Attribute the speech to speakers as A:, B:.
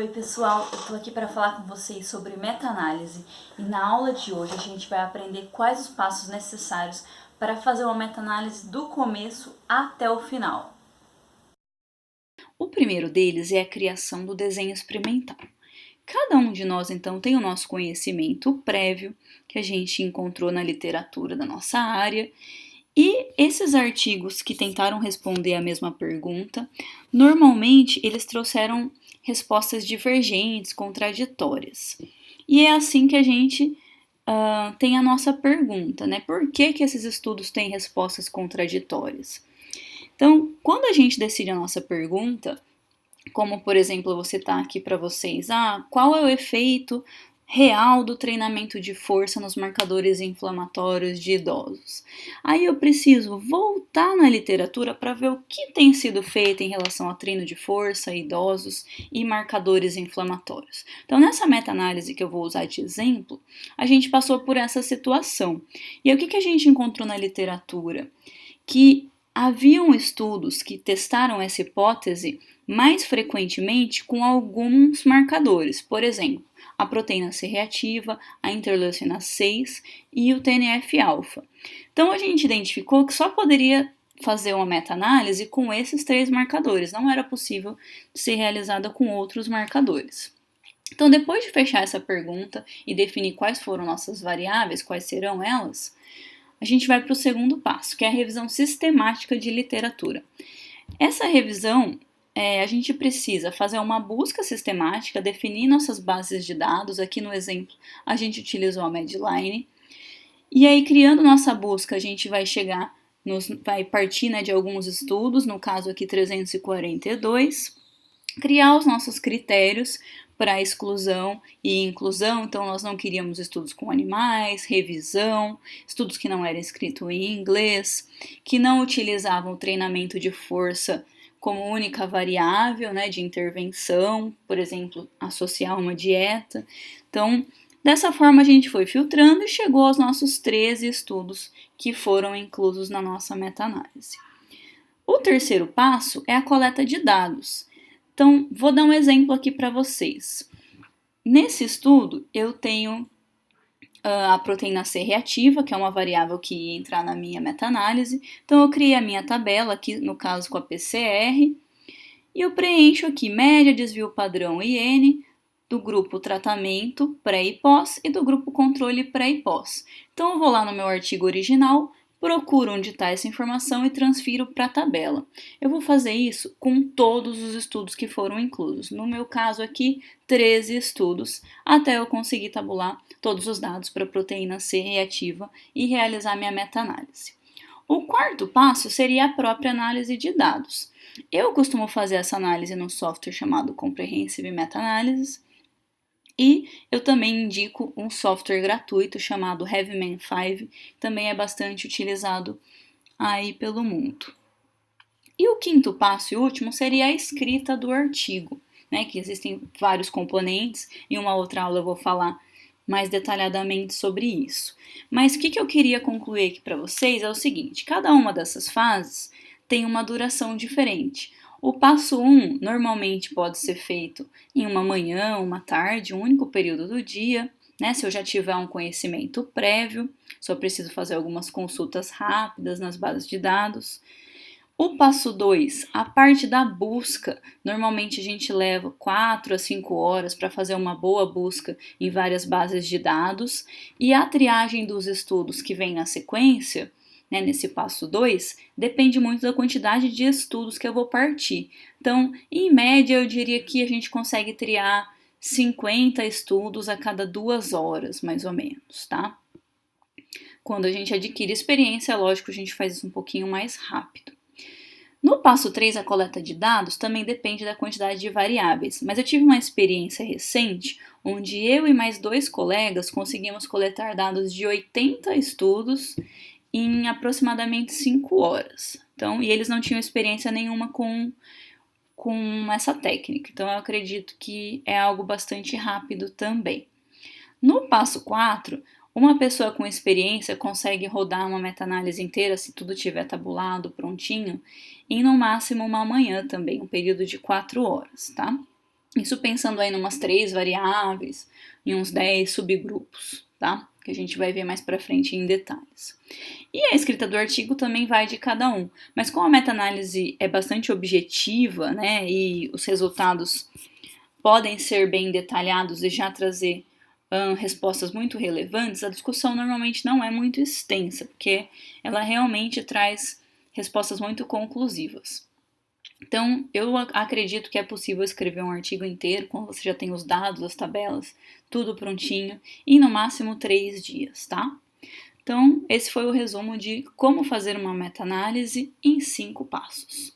A: Oi pessoal, eu tô aqui para falar com vocês sobre meta-análise e na aula de hoje a gente vai aprender quais os passos necessários para fazer uma meta-análise do começo até o final. O primeiro deles é a criação do desenho experimental. Cada um de nós, então, tem o nosso conhecimento prévio, que a gente encontrou na literatura da nossa área, e esses artigos que tentaram responder a mesma pergunta, normalmente eles trouxeram respostas divergentes, contraditórias. E é assim que a gente tem a nossa pergunta, né? Por que esses estudos têm respostas contraditórias? Então, quando a gente decide a nossa pergunta, como por exemplo, eu vou citar aqui para vocês, qual é o efeito real do treinamento de força nos marcadores inflamatórios de idosos? Aí eu preciso voltar na literatura para ver o que tem sido feito em relação ao treino de força, idosos e marcadores inflamatórios. Então, nessa meta-análise que eu vou usar de exemplo, a gente passou por essa situação. E aí, o que a gente encontrou na literatura? Que haviam estudos que testaram essa hipótese mais frequentemente com alguns marcadores, por exemplo, a proteína C reativa, a interleucina 6 e o TNF-alfa. Então a gente identificou que só poderia fazer uma meta-análise com esses três marcadores, não era possível ser realizada com outros marcadores. Então, depois de fechar essa pergunta e definir quais foram nossas variáveis, quais serão elas, a gente vai para o segundo passo, que é a revisão sistemática de literatura. Essa revisão, a gente precisa fazer uma busca sistemática, definir nossas bases de dados. Aqui no exemplo, a gente utilizou a Medline. E aí, criando nossa busca, a gente vai vai partir de alguns estudos, no caso aqui 342, criar os nossos critérios para exclusão e inclusão. Então, nós não queríamos estudos com animais, revisão, estudos que não eram escritos em inglês, que não utilizavam o treinamento de força como única variável de intervenção, por exemplo, associar uma dieta. Então, dessa forma, a gente foi filtrando e chegou aos nossos 13 estudos que foram inclusos na nossa meta-análise. O terceiro passo é a coleta de dados. Então, vou dar um exemplo aqui para vocês. Nesse estudo, eu tenho a proteína C reativa, que é uma variável que ia entrar na minha meta-análise. Então, eu criei a minha tabela, aqui no caso com a PCR, e eu preencho aqui média, desvio padrão e N, do grupo tratamento pré e pós e do grupo controle pré e pós. Então, eu vou lá no meu artigo original, procuro onde está essa informação e transfiro para a tabela. Eu vou fazer isso com todos os estudos que foram inclusos. No meu caso aqui, 13 estudos, até eu conseguir tabular todos os dados para a proteína C reativa e realizar minha meta-análise. O quarto passo seria a própria análise de dados. Eu costumo fazer essa análise num software chamado Comprehensive Meta-Analysis, e eu também indico um software gratuito chamado Heavyman 5, também é bastante utilizado aí pelo mundo. E o quinto passo e último seria a escrita do artigo, que existem vários componentes, em uma outra aula eu vou falar mais detalhadamente sobre isso. Mas o que eu queria concluir aqui para vocês é o seguinte: cada uma dessas fases tem uma duração diferente. O passo 1 normalmente pode ser feito em uma manhã, uma tarde, um único período do dia, se eu já tiver um conhecimento prévio, só preciso fazer algumas consultas rápidas nas bases de dados. O passo 2, a parte da busca, normalmente a gente leva 4 a 5 horas para fazer uma boa busca em várias bases de dados, e a triagem dos estudos que vem na sequência, nesse passo 2, depende muito da quantidade de estudos que eu vou partir. Então, em média, eu diria que a gente consegue triar 50 estudos a cada 2 horas, mais ou menos, tá? Quando a gente adquire experiência, lógico, a gente faz isso um pouquinho mais rápido. No passo 3, a coleta de dados também depende da quantidade de variáveis, mas eu tive uma experiência recente onde eu e mais 2 colegas conseguimos coletar dados de 80 estudos em aproximadamente 5 horas. Então, e eles não tinham experiência nenhuma com essa técnica. Então, eu acredito que é algo bastante rápido também. No passo 4, uma pessoa com experiência consegue rodar uma meta-análise inteira, se tudo estiver tabulado, prontinho, em no máximo uma manhã também, um período de 4 horas, tá? Isso pensando aí em umas 3 variáveis e uns 10 subgrupos, tá? Que a gente vai ver mais para frente em detalhes. E a escrita do artigo também vai de cada um, mas como a meta-análise é bastante objetiva, né, e os resultados podem ser bem detalhados e já trazer respostas muito relevantes, a discussão normalmente não é muito extensa, porque ela realmente traz respostas muito conclusivas. Então, eu acredito que é possível escrever um artigo inteiro, quando você já tem os dados, as tabelas, tudo prontinho, em no máximo 3 dias, tá? Então, esse foi o resumo de como fazer uma meta-análise em 5 passos.